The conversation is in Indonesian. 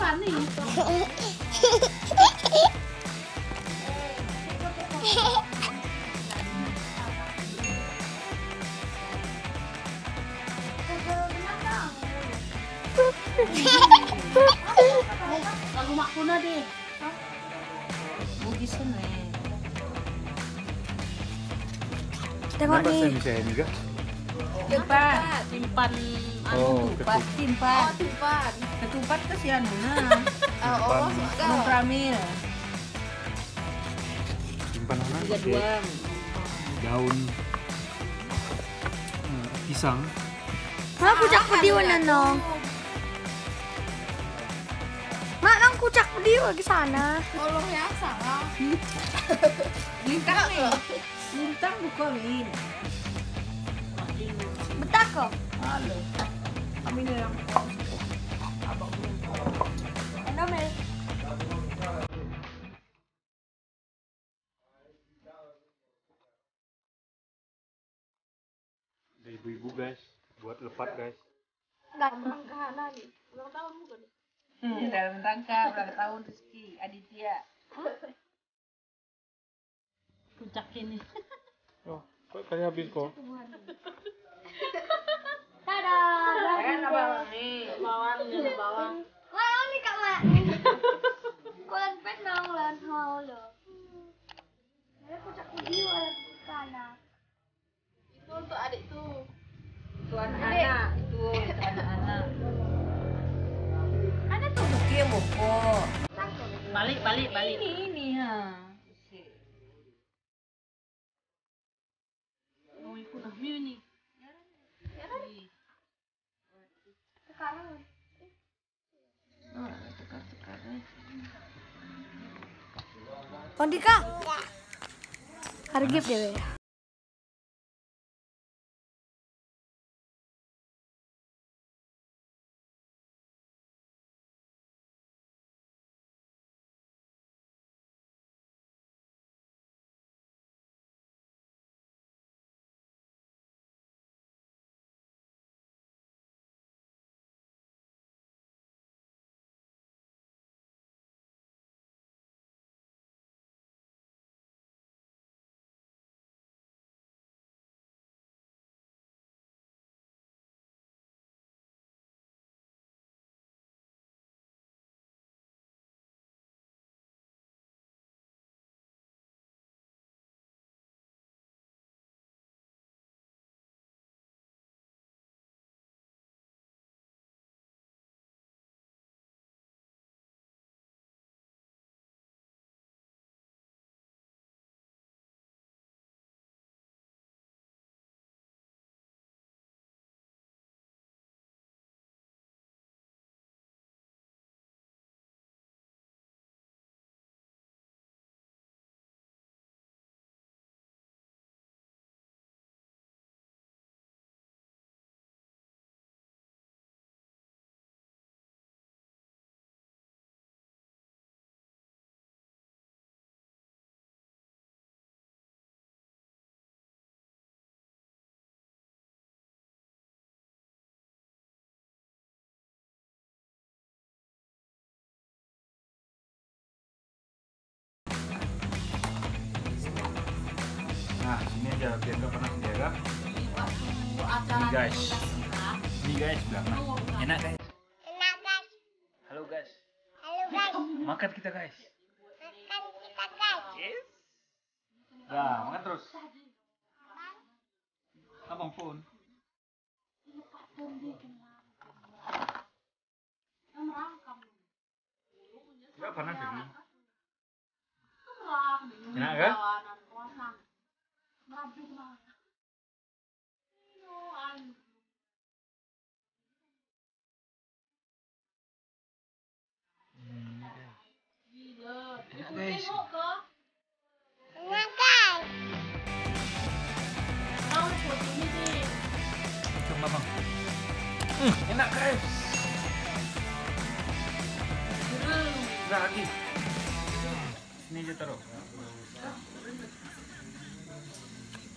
simpan nih. Lagu makuna deh. Bugisan nih. Tengok nih. Simpan ketupat, simpan. Ketupat kesian mana? Simpan pramil. Simpan mana? Tiga doang. Daun pisang. Mak kucak pedi mana nong? Mak nang kucak pedi lagi sana. Tolong ya salah. Lintang nih. Lintang bukan lin. Betah kok. Halo. Kami nih yang abang Enak Mel. Ada ibu-ibu guys, buat lepat guys. Dalam rangka nih. Ulang tahun bukan? dalam rangka ulang tahun Rizky Aditya. Puncak ini. Oh, kok kali habis kok? Dadah. Kan bawang nih, bawang. Wah, ini Kak Mak. Kulan pet nong lan mau lo. Saya kucak pedi wala sana. Itu untuk adik tuh. Tuan anak, itu untuk anak-anak. Ada tuh buki yang boko. Balik. Ini ya. Mau ikut Ahmiu nih. Sekarang. Tukar. Kondika. Hargip deh. Nah, sini aja biar nggak panas dia kan? Ini guys, bilang enak guys. Halo guys. Makan kita guys. Yes. Nah, makan terus. Abang pun. Nggak panas ini. Enak kan? Enak guys. Coba bang. Enak guys. Lagi. Sini aja taruh.